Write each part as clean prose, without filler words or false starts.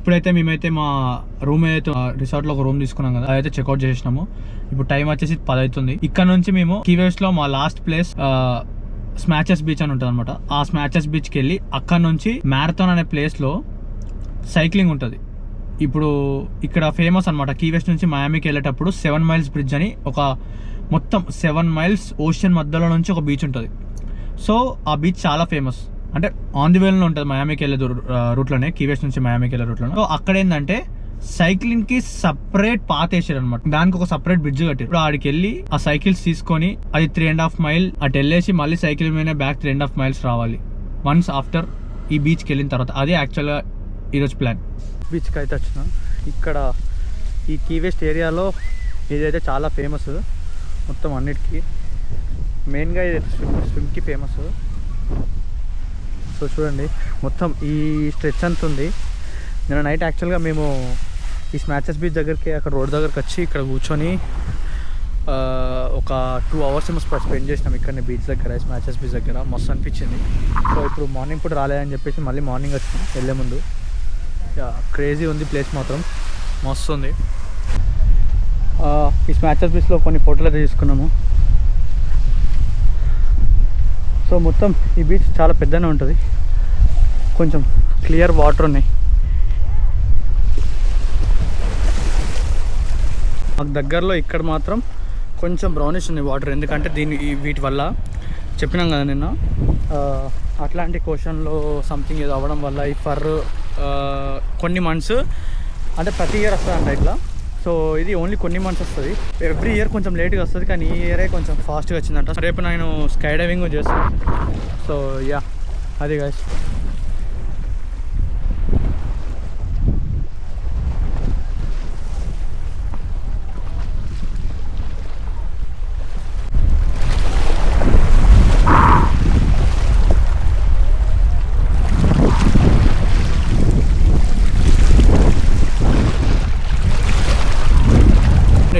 ఇప్పుడైతే మేమైతే మా రూమ్ ఏదైతే రిసార్ట్ లో ఒక రూమ్ తీసుకున్నాం కదా, అదైతే చెక్అౌట్ చేసినాము. ఇప్పుడు టైం వచ్చేసి 10 అవుతుంది. ఇక్కడ నుంచి మేము కీ వెస్ట్ లో మా లాస్ట్ ప్లేస్ స్మాచెస్ బీచ్ అని ఉంటుంది అనమాట. ఆ స్మాచెస్ బీచ్ కి వెళ్ళి అక్కడ నుంచి మ్యారథాన్ అనే ప్లేస్ లో సైక్లింగ్ ఉంటుంది. ఇప్పుడు ఇక్కడ ఫేమస్ అనమాట. కీ వెస్ట్ నుంచి మయామికి వెళ్ళేటప్పుడు 7 మైల్స్ బ్రిడ్జ్ అని ఒక మొత్తం 7 మైల్స్ ఓషన్ మధ్యలో నుంచి ఒక బీచ్ ఉంటుంది. సో ఆ బీచ్ చాలా ఫేమస్. అంటే ఆన్ ది వేలో ఉంటుంది మయామికి వెళ్ళే రూట్లోనే, కీ వెస్ట్ నుంచి మయామికి వెళ్ళే రూట్లోనే. సో అక్కడ ఏంటంటే సైక్లింగ్ కి సపరేట్ పాత్ వేసారు అనమాట. దానికి ఒక సపరేట్ బ్రిడ్జ్ కట్టారు. ఇప్పుడు ఆడికి వెళ్ళి ఆ సైకిల్స్ తీసుకొని అది 3.5 మైల్ అటు వెళ్ళేసి మళ్ళీ సైకిల్ మీద బ్యాక్ 3.5 మైల్స్ రావాలి వన్స్ ఆఫ్టర్ ఈ బీచ్కి వెళ్ళిన తర్వాత. అది యాక్చువల్గా ఈరోజు ప్లాన్. బీచ్కి అయితే వచ్చిన ఇక్కడ ఈ కీ వెస్ట్ ఏరియాలో ఇదైతే చాలా ఫేమస్ మొత్తం అన్నిటికీ. మెయిన్గా ఇది స్విమ్కి ఫేమస్. సో చూడండి మొత్తం ఈ స్ట్రెచ్ అంత ఉంది. నిన్న నైట్ యాక్చువల్గా మేము ఈ స్మాచెస్ బీచ్ దగ్గరికి అక్కడ రోడ్ దగ్గరికి వచ్చి ఇక్కడ కూర్చొని ఒక 2 అవర్స్ ఏమో స్పెండ్ చేసినాం ఇక్కడ బీచ్ దగ్గర, స్మాచెస్ బీచ్ దగ్గర. మస్తు అనిపించింది. సో ఇప్పుడు మార్నింగ్ పూట రాలేదని చెప్పేసి మళ్ళీ మార్నింగ్ వచ్చినాం వెళ్ళే ముందు. క్రేజీ ఉంది ప్లేస్ మాత్రం, మస్తు ఉంది. ఈ స్మాచెస్ బీచ్లో కొన్ని ఫోటోలు అయితే తీసుకున్నాము. సో మొత్తం ఈ బీచ్ చాలా పెద్దనే ఉంటుంది, కొంచెం క్లియర్ వాటర్ ఉన్నాయి. మాకు దగ్గరలో ఇక్కడ మాత్రం కొంచెం బ్రౌనిష్ ఉంది వాటర్. ఎందుకంటే వీటి వల్ల చెప్పినాం కదా నిన్న, అట్లాంటిక్ ఓషన్లో సంథింగ్ ఏదో అవ్వడం వల్ల ఈ ఫర్ కొన్ని మంత్స్, అంటే ప్రతి ఇయర్ వస్తుందంట ఇట్లా. సో ఇది ఓన్లీ కొన్ని మంత్స్ వస్తుంది. ఎవ్రీ ఇయర్ కొంచెం లేట్గా వస్తుంది, కానీ ఈ ఇయరే కొంచెం ఫాస్ట్గా వచ్చిందంట. రేపు నేను స్కై డైవింగ్ చేస్తాను. సో యా అది గైస్.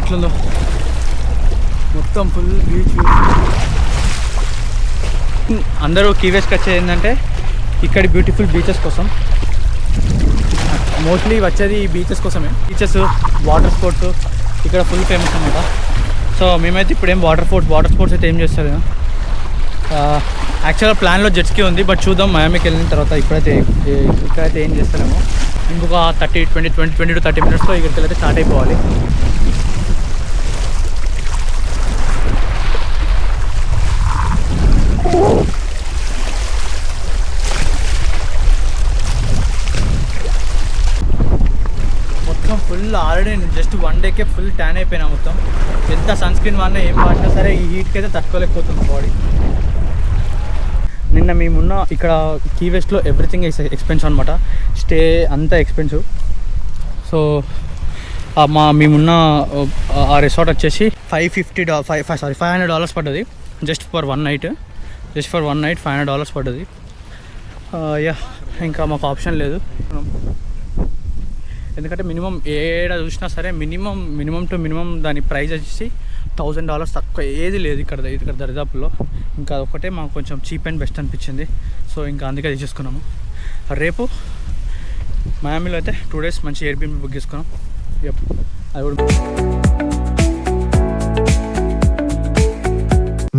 ఎట్లుందో మొత్తం ఫుల్ బీచ్. అందరూ కీ వెస్ట్కి వచ్చేది ఏంటంటే ఇక్కడ బ్యూటిఫుల్ బీచెస్ కోసం. మోస్ట్లీ వచ్చేది ఈ బీచెస్ కోసమే. బీచెస్, వాటర్ స్పోర్ట్స్ ఇక్కడ ఫుల్ ఫేమస్ అనమాట. సో మేమైతే ఇప్పుడు ఏం వాటర్ స్పోర్ట్స్ అయితే ఏం చేస్తారు. యాక్చువల్గా ప్లాన్లో జెట్స్కి ఉంది, బట్ చూద్దాం మయామికి వెళ్ళిన తర్వాత. ఇక్కడైతే ఏం చేస్తారేమో. ఇంకొక 20 to 30 మినిట్స్లో ఇక్కడికి వెళ్ళి స్టార్ట్ అయిపోవాలి. మొత్తం full already just 1 decay full tan అయిపోయినా మొత్తం. ఎంత సన్ స్క్రీన్ వాడినా ఏం వాడినా సరే ఈ హీట్కి అయితే తట్టుకోలేకపోతుంది బాడీ. నిన్న మేమున్న ఇక్కడ కీ వెస్ట్లో ఎవ్రీథింగ్ ఎక్స్పెన్సివ్ అనమాట. స్టే అంతా ఎక్స్పెన్సివ్. సో మేమున్న ఆ రిసార్ట్ వచ్చేసి $500 పడ్డది జస్ట్ ఫర్ వన్ నైట్. $500 పడ్డది. యా ఇంకా మాకు ఆప్షన్ లేదు. ఎందుకంటే మినిమం ఏడా చూసినా సరే మినిమం టు మినిమం దాని ప్రైస్ వచ్చేసి $1000 తక్కువ ఏది లేదు ఇక్కడ దరిదాపుల్లో. ఇంకా ఒకటే మాకు కొంచెం చీప్ అండ్ బెస్ట్ అనిపించింది. సో ఇంకా అందుకే తీసేసుకున్నాము. రేపు మయామిలో అయితే 2 days మంచి ఎయిర్బిఎన్బి బుక్ చేసుకున్నాం. అది కూడా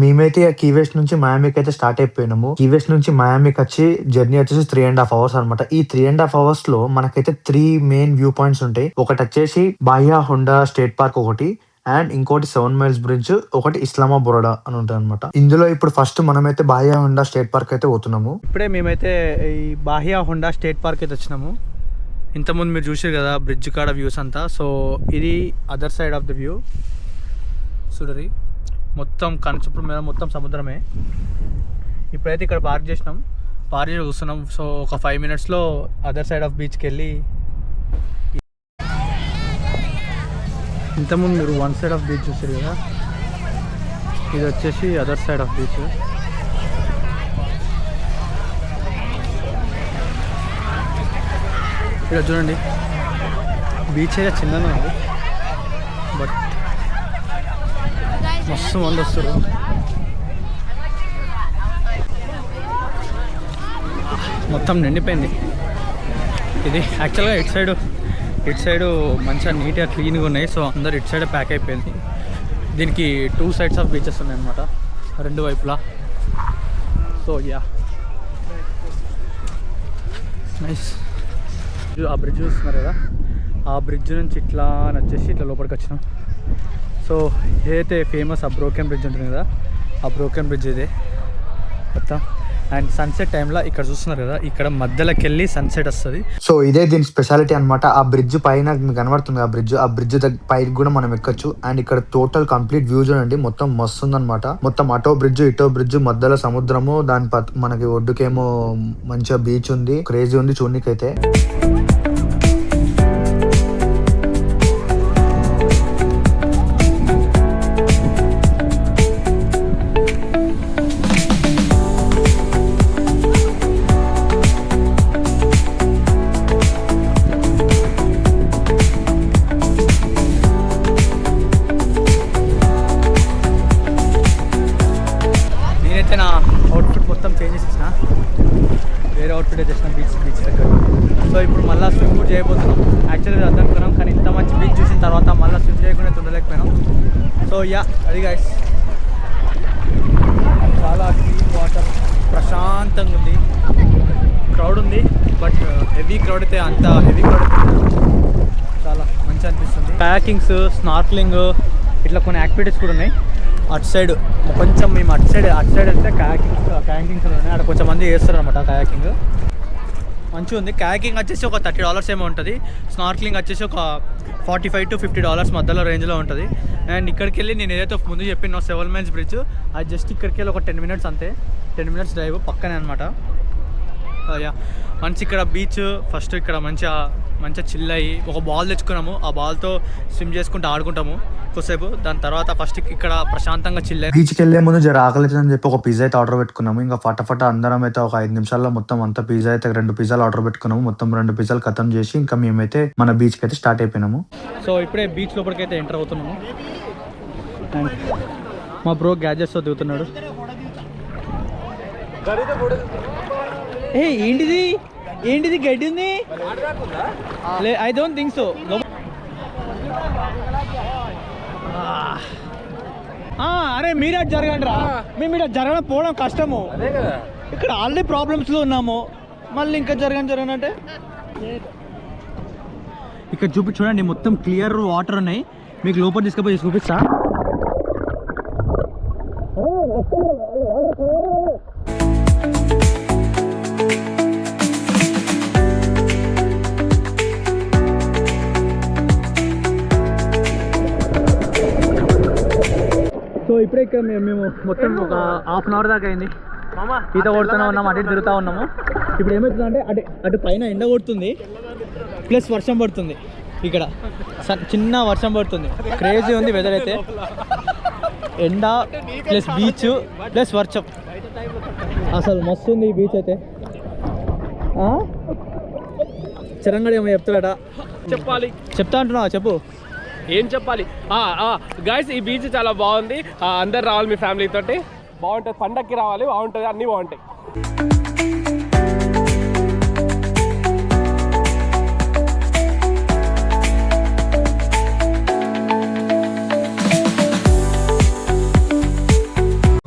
మేమైతే కీ వెస్ట్ నుంచి మయామికి అయితే స్టార్ట్ అయిపోయినాము. కీ వెస్ట్ నుంచి మయామికి వచ్చి జర్నీ వచ్చేసి 3.5 hours అనమాట. ఈ 3.5 hours లో మనకైతే 3 మెయిన్ వ్యూ పాయింట్స్ ఉంటాయి. ఒకటి వచ్చేసి బాహియా హోండా స్టేట్ పార్క్ ఒకటి, అండ్ ఇంకోటి 7 మైల్స్ బ్రిడ్జ్, ఒకటి ఇస్లామా బొరడా అని ఉంటుంది అనమాట. ఇందులో ఇప్పుడు ఫస్ట్ మనమైతే బాహియా హోండా స్టేట్ పార్క్ అయితే పోతున్నాము. ఇప్పుడే మేమైతే ఈ బాహియా హోండా స్టేట్ పార్క్ అయితే వచ్చినాము. ఇంతకుముందు మీరు చూసారు కదా బ్రిడ్జ్ కాడ వ్యూస్ అంతా. సో ఇది other side of the view. చూడరి మొత్తం కనచప్పుడు మీద మొత్తం సముద్రమే. ఇప్పుడైతే ఇక్కడ పార్క్ చేసి కూర్చున్నాం. సో ఒక 5 minutesలో అదర్ సైడ్ ఆఫ్ బీచ్కి వెళ్ళి, ఇంతకుముందు మీరు 1 side ఆఫ్ బీచ్ చూసారు కదా, ఇది వచ్చేసి అదర్ సైడ్ ఆఫ్ బీచ్. ఇక్కడ చూడండి బీచ్ అయితే చిన్నగా ఉంది, బట్ మస్తు మంది వస్తారు. మొత్తం నిండిపోయింది. ఇది యాక్చువల్గా ఇటు సైడు మంచిగా నీట్గా క్లీన్గా ఉన్నాయి. సో అందరు ఇటు సైడ్ ప్యాక్ అయిపోయింది. దీనికి 2 సైడ్స్ ఆఫ్ బీచెస్ ఉన్నాయి అనమాట, 2 వైపులా. So yeah nice. ఆ బ్రిడ్జ్ చూస్తున్నారు కదా, ఆ బ్రిడ్జ్ నుంచి ఇట్లా వచ్చేసి ఇట్లా లోపలికి వచ్చినాం. సో ఏదైతే ఫేమస్ ఆ బ్రోకెన్ బ్రిడ్జ్ ఉంటుంది కదా, ఆ బ్రోకెన్ బ్రిడ్జ్ ఇదే మొత్తం. అండ్ సన్సెట్ టైంలో ఇక్కడ చూస్తున్నారు కదా, ఇక్కడ మధ్యలోకి వెళ్ళి సన్సెట్ వస్తుంది. సో ఇదే దీని స్పెషాలిటీ అనమాట. ఆ బ్రిడ్జ్ పైన మీకు కనబడుతుంది, ఆ బ్రిడ్జ్ పైకి కూడా మనం ఎక్కచ్చు. అండ్ ఇక్కడ టోటల్ కంప్లీట్ వ్యూ చూడండి, మొత్తం మస్తు ఉందన్నమాట. మొత్తం అటో బ్రిడ్జ్ ఇటో బ్రిడ్జ్, మధ్యలో సముద్రము, దాని మనకి ఒడ్డుకేమో మంచిగా బీచ్ ఉంది. క్రేజీ ఉంది చూడనీకైతే. నేనైతే నా అవుట్ఫిట్ మొత్తం చేంజ్ చేసేసిన, వేరే అవుట్ఫిట్ తెచ్చిన బీచ్ దగ్గర. సో ఇప్పుడు మళ్ళీ స్విమ్ కూడా చేయబోతున్నాం. యాక్చువల్లీ వద్దనుకున్నాం, కానీ ఇంత మంచి బీచ్ చూసిన తర్వాత మళ్ళీ స్విమ్ చేయకుండా ఉండలేకపోయినాం. సో యా అది గైస్, చాలా క్లీన్ వాటర్, ప్రశాంతంగా ఉంది. క్రౌడ్ ఉంది, బట్ హెవీ క్రౌడ్ అయితే అంత హెవీ క్రౌడ్ చాలా మంచిగా అనిపిస్తుంది. కయాకింగ్స్, స్నార్క్లింగ్ ఇట్లా కొన్ని యాక్టివిటీస్ కూడా ఉన్నాయి. అటు సైడ్ కొంచెం మేము అటు సైడ్ వెళ్తే కయాకింగ్స్ ఉన్నాయి. అక్కడ కొంచెం మంది చేస్తారు అనమాట కయాకింగ్. మంచిగా ఉంది. కయాకింగ్ వచ్చేసి ఒక $30 ఏమో ఉంటుంది. స్నార్క్లింగ్ వచ్చేసి ఒక $45 to $50 మధ్యలో రేంజ్లో ఉంటుంది. అండ్ ఇక్కడికి వెళ్ళి నేను ఏదైతే ముందు చెప్పిన 7 మైల్స్ బ్రిడ్జ్, అది జస్ట్ ఇక్కడికి వెళ్ళి ఒక 10 minutes అంతే, 10 minutes డ్రైవ్ పక్కనే అనమాట. యా మంచి ఇక్కడ బీచ్. ఫస్ట్ ఇక్కడ మంచిగా చిల్ అయ్యి ఒక బాల్ తెచ్చుకున్నాము. ఆ బాల్తో స్విమ్ చేసుకుంటూ ఆడుకుంటాము కొద్దిసేపు. దాని తర్వాత ఫస్ట్ ఇక్కడ ప్రశాంతంగా చిల్ అయ్యి బీచ్కి వెళ్ళే ముందు జర ఆకలి అని చెప్పి ఒక పిజ్జా అయితే ఆర్డర్ పెట్టుకున్నాము. ఇంకా ఫటాఫట అందరం అయితే ఒక 5 నిమిషాల్లో మొత్తం అంతా పిజ్జా అయితే 2 పిజ్జాలు ఆర్డర్ పెట్టుకున్నాము. మొత్తం 2 పిజ్జాలు ఖతం చేసి ఇంకా మేమైతే మన బీచ్కి అయితే స్టార్ట్ అయిపోయినాము. సో ఇప్పుడే బీచ్ లోపలికి అయితే ఎంటర్ అవుతున్నాము. అండ్ మా బ్రో గ్యాజెట్స్తో దిగుతున్నాడు. ఏంటిది గడ్డి ఉంది? I don't think so. అరే మీరు అటు జరగండి రా, మేము ఇక్కడ జరగడం పోవడం కష్టము. ఇక్కడ ఆల్రెడీ ప్రాబ్లమ్స్లో ఉన్నాము, మళ్ళీ ఇంకా జరగనంటే. ఇక్కడ చూడండి, మొత్తం క్లియర్ వాటర్ ఉన్నాయి. మీకు లోపల తీసుకుపోయి చూపిస్తా. సో ఇప్పుడే ఇక్కడ మేము మొత్తం ఒక ½ అవర్ దాకా అయింది ఈత కొడుతూనే ఉన్నాము, అటు తిరుగుతూ ఉన్నాము. ఇప్పుడు ఏమవుతుందంటే అటు పైన ఎండ కొడుతుంది, ప్లస్ వర్షం పడుతుంది. ఇక్కడ చిన్న వర్షం పడుతుంది. క్రేజీ ఉంది వెదర్ అయితే. ఎండ ప్లస్ బీచ్ ప్లస్ వర్షం, అసలు మస్తు ఉంది ఈ బీచ్ అయితే. చరంగడి ఏమో చెప్తాడట, చెప్తా అంటున్నావా? చెప్పు, ఏం చెప్పాలి. గైస్ ఈ బీచ్ చాలా బాగుంది. అందరు రావాలి మీ ఫ్యామిలీ తోటి, బాగుంటుంది. పండక్కి రావాలి, బాగుంటుంది, అన్నీ బాగుంటాయి.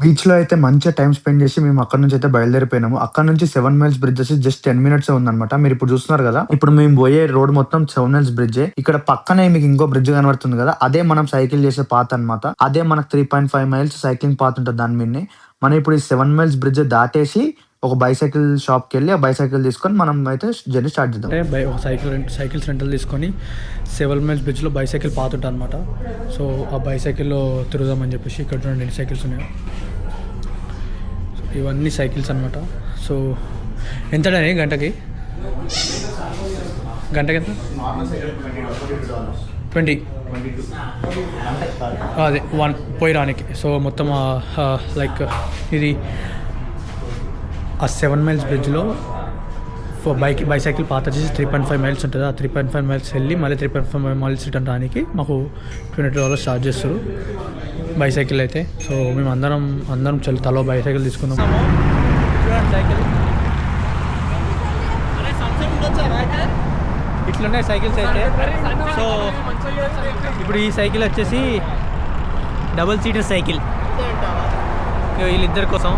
బీచ్ లో అయితే మంచిగా టైం స్పెండ్ చేసి మేము అక్కడ నుంచి అయితే బయలుదేరిపోయినాము. అక్కడ నుంచి 7 మైల్స్ బ్రిడ్జ్ వచ్చి జస్ట్ 10 minutes ఉందన్నమాట. మీరు ఇప్పుడు చూస్తున్నారు కదా, ఇప్పుడు మేము పోయే రోడ్ మొత్తం 7 మైల్స్ బ్రిడ్జ్. ఇక్కడ పక్కనే మీకు ఇంకో బ్రిడ్జ్ కనబడుతుంది కదా, అదే మనం సైకిల్ చేసే పాత్ అనమాట. అదే మనకు 3.5 miles సైక్లింగ్ పాత్ ఉంటుంది దాని మీదనే. మనం ఇప్పుడు ఈ 7 మైల్స్ బ్రిడ్జ్ దాటేసి ఒక బైసైకిల్ షాప్కి వెళ్ళి ఆ బైసైకిల్ తీసుకొని మనం అయితే జర్నీ స్టార్ట్ చేద్దాం. ఒక సైకిల్స్ రెంటల్ తీసుకొని 7 మైల్స్ బ్రిడ్జ్లో బైసైకిల్ పాత్ ఉంటుంది అనమాట. సో ఆ బైసైకిల్లో తిరుగుదామని చెప్పేసి ఇక్కడ చూడండి ఎన్ని సైకిల్స్ ఉన్నాయో. ఇవన్నీ సైకిల్స్ అనమాట. సో ఎంతడని గంటకి ఎంత? 20 అదే 1 పోయి రానికి. సో మొత్తం లైక్ ఇది ఆ 7 మైల్స్ బ్రిడ్జ్లో బైసైకిల్ పాత వచ్చేసి 3.5 miles ఉంటుంది. ఆ 3.5 miles వెళ్ళి మళ్ళీ 3.5 miles రిటర్న్ రానికి మాకు $20 ఛార్జ్ చేస్తారు బైసైకిల్ అయితే. సో మేము అందరం చలి తలో బైసైకిల్ తీసుకుందాం. చూడండి సైకిల్ ఇట్లున్నాయి సైకిల్స్ అయితే. సో ఇప్పుడు ఈ సైకిల్ వచ్చేసి డబుల్ సీటర్ సైకిల్ వీళ్ళిద్దరి కోసం.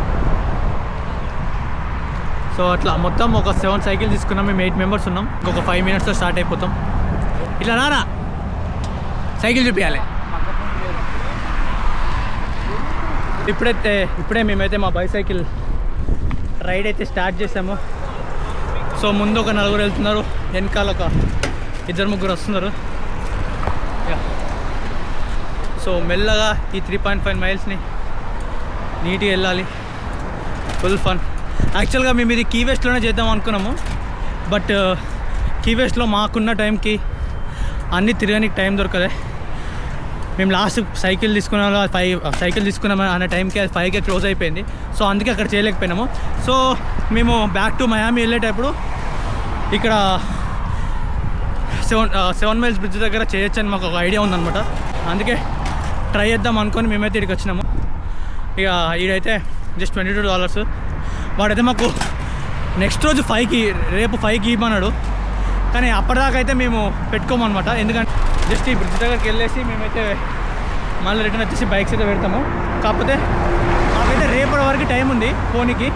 సో అట్లా మొత్తం ఒక 7 సైకిల్ తీసుకున్నాం. మేము 8 మెంబర్స్ ఉన్నాం. ఇంకొక 5 మినిట్స్లో స్టార్ట్ అయిపోతాం. ఇట్లా రారా సైకిల్ చూపించాలి. ఇప్పుడే మేమైతే మా బైసైకిల్ రైడ్ అయితే స్టార్ట్ చేసాము. సో ముందు ఒక 4 వెళ్తున్నారు, వెనకాల ఒక 2-3 వస్తున్నారు. సో మెల్లగా ఈ 3.5 మైల్స్ని నీట్గా వెళ్ళాలి. Full fun. యాక్చువల్గా మేము ఇది కీ వెస్ట్లోనే చేద్దాం అనుకున్నాము. బట్ కీ వెస్ట్లో మాకున్న టైంకి అన్నీ తిరగడానికి టైం దొరకలే. మేము లాస్ట్ సైకిల్ తీసుకున్నాము, 5 సైకిల్ తీసుకున్నాము అనే టైంకి అది 5కే క్లోజ్ అయిపోయింది. సో అందుకే అక్కడ చేయలేకపోయినాము. సో మేము బ్యాక్ టు మయామి వెళ్ళేటప్పుడు ఇక్కడ 7 మైల్స్ బ్రిడ్జ్ దగ్గర చేయొచ్చు అని మాకు ఒక ఐడియా ఉందన్నమాట. అందుకే ట్రై చేద్దాం అనుకొని మేమైతే ఇక్కడికి వచ్చినాము. ఇక ఈడైతే జస్ట్ $22. వాడైతే మాకు నెక్స్ట్ రోజు 5కి, రేపు 5కి ఇవ్వమన్నాడు. కానీ అప్పటిదాకా అయితే మేము పెట్టుకోమన్నమాట. ఎందుకంటే జస్ట్ ఈ బ్రిడ్జ్ దగ్గరికి వెళ్ళేసి మేమైతే మళ్ళీ రిటర్న్ వచ్చేసి బైక్స్ అయితే పెడతాము. కాకపోతే మాకైతే రేపటి వరకు టైం ఉంది పోనీకి.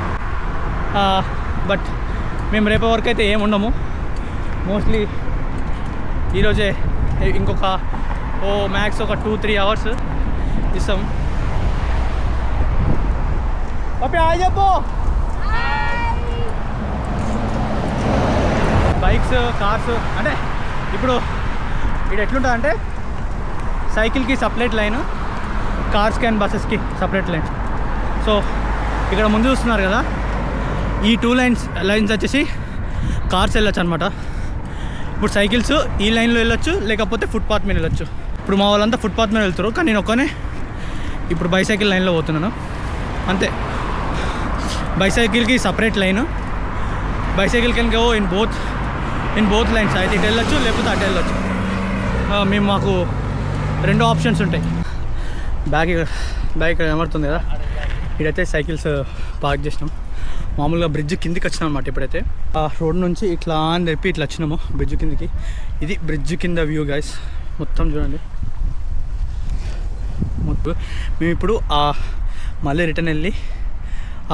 బట్ మేము రేపటి వరకు అయితే ఏమి ఉండము. మోస్ట్లీ ఈరోజే ఇంకొక మ్యాక్స్ ఒక 2-3 అవర్స్ ఇస్తాం. ఓకే చెప్పు. బైక్స్, కార్స్ అంటే ఇప్పుడు ఇక్కడ ఎట్లుంటుందంటే సైకిల్కి సపరేట్ లైన్, కార్స్కి అండ్ బస్సెస్కి సపరేట్ లైన్. సో ఇక్కడ ముందు చూస్తున్నారు కదా, ఈ 2 లైన్స్ వచ్చేసి కార్స్ వెళ్ళొచ్చు అనమాట. ఇప్పుడు సైకిల్స్ ఈ లైన్లో వెళ్ళొచ్చు, లేకపోతే ఫుట్పాత్ మీద వెళ్ళొచ్చు. ఇప్పుడు మా వాళ్ళంతా ఫుట్పాత్ మీద వెళ్తారు, కానీ నేను ఒక్కనే ఇప్పుడు బైసైకిల్ లైన్లో పోతున్నాను అంతే. బైసైకిల్కి separate lane. Bicycle can go in both lanes. అయితే ఇటు వెళ్ళొచ్చు, లేకపోతే అటు వెళ్ళొచ్చు. మాకు 2 ఆప్షన్స్ ఉంటాయి. బ్యాగ్ ఇక్కడ ఏమవుతుంది కదా, ఇక్కడైతే సైకిల్స్ పార్క్ చేసినాం. మామూలుగా బ్రిడ్జ్ కిందికి వచ్చినాం అనమాట. ఇప్పుడైతే ఆ రోడ్ నుంచి ఇట్లా అని చెప్పి ఇట్లా వచ్చినాము బ్రిడ్జ్ కిందికి. ఇది బ్రిడ్జ్ కింద వ్యూ గైస్. మొత్తం చూడండి. మేము ఇప్పుడు మళ్ళీ రిటర్న్ వెళ్ళి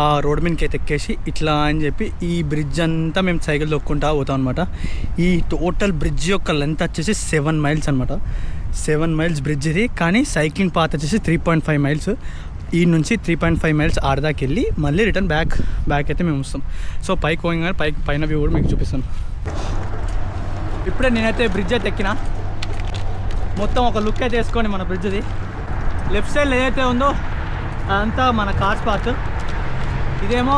ఆ రోడ్ మీదకి అయితే ఎక్కేసి ఇట్లా అని చెప్పి ఈ బ్రిడ్జ్ అంతా మేము సైకిల్ తొక్కుంటా పోతాం అనమాట. ఈ టోటల్ బ్రిడ్జ్ యొక్క లెంత్ వచ్చేసి 7 మైల్స్ అనమాట. 7 మైల్స్ బ్రిడ్జ్ ఇది. కానీ సైక్లింగ్ పాత్ వచ్చేసి 3.5 మైల్స్. ఈ నుంచి 3.5 మైల్స్ ఆడదాకి వెళ్ళి మళ్ళీ రిటర్న్ బ్యాక్ అయితే మేము వస్తాం. సో పైకి పోయిన పైన వ్యూ కూడా మీకు చూపిస్తాను. ఇప్పుడే నేనైతే బ్రిడ్జ్ అయితే ఎక్కిన. మొత్తం ఒక లుక్ అయితే వేసుకోండి మన బ్రిడ్జ్ది. లెఫ్ట్ సైడ్ ఏదైతే ఉందో అదంతా మన కార్స్ పాత్. ఇదేమో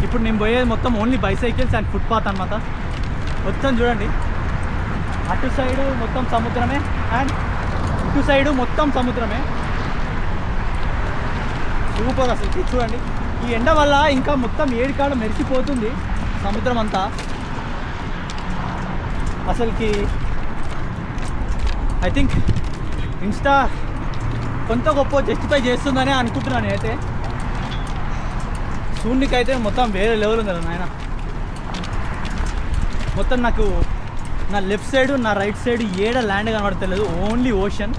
ఇప్పుడు నేను పోయేది మొత్తం ఓన్లీ బైసైకిల్స్ అండ్ ఫుట్పాత్ అనమాట. మొత్తం చూడండి, అటు సైడు మొత్తం సముద్రమే అండ్ ఇటు సైడు మొత్తం సముద్రమే. సూపర్ అసలు చూడండి. ఈ ఎండ వల్ల ఇంకా మొత్తం ఏడికాడ మెరిసిపోతుంది సముద్రం అంతా. అసలుకి ఐ థింక్ ఇన్స్టా కొంత గొప్ప జస్టిఫై చేస్తుందని అనుకుంటున్నాను నేనైతే. సూర్యునికి అయితే మొత్తం వేరే లెవెల్ ఉంది కదా నాయన. మొత్తం నాకు నా లెఫ్ట్ సైడ్, నా రైట్ సైడ్ ఏడ ల్యాండ్ కనబడతలేదు. Only ocean.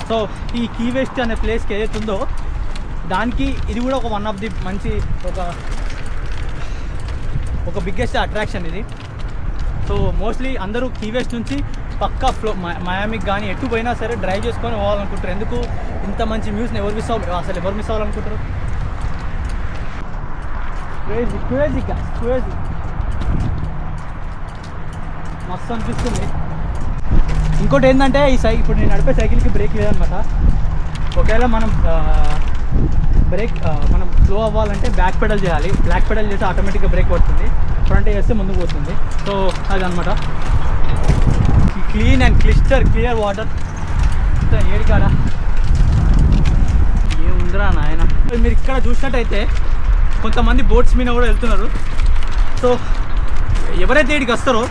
సో ఈ కీ వెస్ట్ అనే ప్లేస్కి ఏదైతే ఉందో దానికి ఇది కూడా ఒక వన్ ఆఫ్ ది మంచి ఒక బిగ్గెస్ట్ అట్రాక్షన్ ఇది. సో మోస్ట్లీ అందరూ కీ వెస్ట్ నుంచి పక్కా మయామికి కానీ ఎటు పోయినా సరే డ్రైవ్ చేసుకొని పోవాలనుకుంటారు. ఎందుకు ఇంత మంచి మ్యూస్ని ఎవరు మిస్ అవ్వాలనుకుంటారు? క్రేజీ మస్తు అనిపిస్తుంది. ఇంకోటి ఏంటంటే ఇప్పుడు నేను నడిపే సైకిల్కి బ్రేక్ లేదనమాట. ఒకవేళ మనం మనం స్లో అవ్వాలంటే బ్యాక్ పెడల్ చేయాలి. బ్యాక్ పెడల్ చేస్తే ఆటోమేటిక్గా బ్రేక్ పడుతుంది. ఫ్రంట్ చేస్తే ముందుకు పోతుంది. సో అదనమాట. Clean and clear water. ఏడికాడ ఏముందిరా నాయన. మీరు ఇక్కడ చూసినట్టయితే కొంతమంది బోట్స్ మీద కూడా వెళ్తున్నారు. సో ఎవరైతే ఇక్కడికి వస్తారో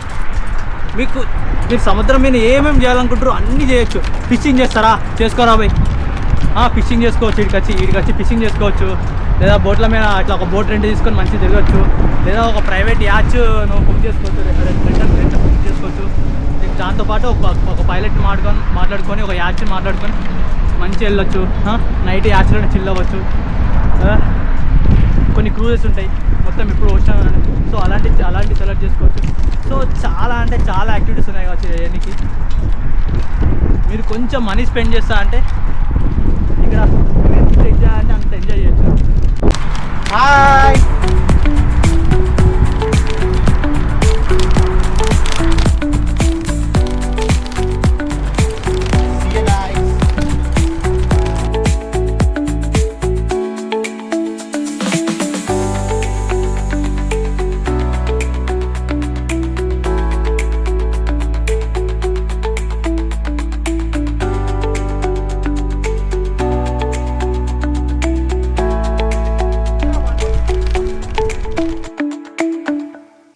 మీరు సముద్రం మీద ఏమేమి చేయాలనుకుంటారో అన్నీ చేయొచ్చు. ఫిషింగ్ చేస్తారా? చేసుకోరా బాయ్. ఫిషింగ్ చేసుకోవచ్చు, ఇక్కడికి వచ్చి ఫిషింగ్ చేసుకోవచ్చు, లేదా బోట్ల మీద అట్లా ఒక బోట్ రెంట్ తీసుకొని మంచిగా తిరగచ్చు, లేదా ఒక ప్రైవేట్ యాచ్ నువ్వు బుక్ చేసుకోవచ్చు, రెంట్ బుక్ చేసుకోవచ్చు. దాంతోపాటు ఒక పైలట్ మాట్లాడుకొని ఒక యాచ్ మాట్లాడుకొని మంచిగా వెళ్ళొచ్చు. నైట్ యాచ్లో చిల్ అవ్వచ్చు. కొన్ని క్రూజెస్ ఉంటాయి మొత్తం ఇప్పుడు ఓషన్, సో అలాంటి సెలెక్ట్ చేసుకోవచ్చు. సో చాలా అంటే చాలా యాక్టివిటీస్ ఉన్నాయి కావచ్చు చేయడానికి. మీరు కొంచెం మనీ స్పెండ్ చేస్తా అంటే ఇక్కడ ఎంత ఎంజాయ్ అంటే అంత ఎంజాయ్ చేయొచ్చు. హాయ్,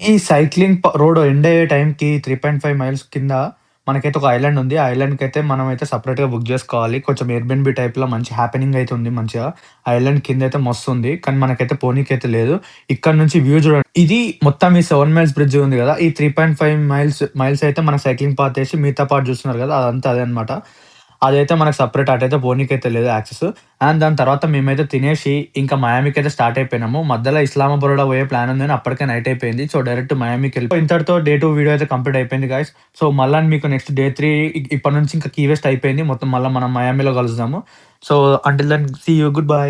ఈ సైక్లింగ్ రోడ్ ఎండ్ అయ్యే టైంకి 3.5 మైల్స్ కింద మనకైతే ఒక ఐలాండ్ ఉంది. ఆ ఐలాండ్‌కి అయితే మనమైతే సెపరేట్‌గా బుక్ చేసుకోవాలి. కొంచెం ఎయిర్‌బిఎన్‌బి టైప్‌లో మంచి హ్యాపెనింగ్ అయితే ఉంది మంచిగా. ఆ ఐలాండ్ కింద అయితే మస్తుంది. కానీ మనకైతే పోనీకైతే లేదు. ఇక్కడ నుంచి వ్యూ చూడండి. ఇది మొత్తం ఈ 7 మైల్స్ బ్రిడ్జ్ ఉంది కదా! ఈ 3.5 మైల్స్ అయితే మన సైక్లింగ్ పాత్ ఏసి మిగతా పార్ట్ చూస్తున్నారు కదా! అదంతా అదే అనమాట. అదైతే మనకు సెపరేట్ అటైతే పోనీకైతే లేదు యాక్సెస్. అండ్ దాని తర్వాత మేమైతే తినేసి ఇంకా మయామికి అయితే స్టార్ట్ అయిపోయినాము. మధ్యలో ఇస్లామాబాద్ పోయే ప్లాన్ ఉంది కానీ అప్పటికే నైట్ అయిపోయింది. సో డైరెక్ట్ మయామికి వెళ్ళి ఇంతటితో డే 2 వీడియో అయితే కంప్లీట్ అయిపోయింది గైస్. సో మళ్ళీ మీకు నెక్స్ట్ డే 3 ఇప్పటి నుంచి ఇంకా కీ వెస్ట్ అయిపోయింది. మొత్తం మళ్ళీ మనం మయామిలో కలుద్దాము. So until then see you, good by.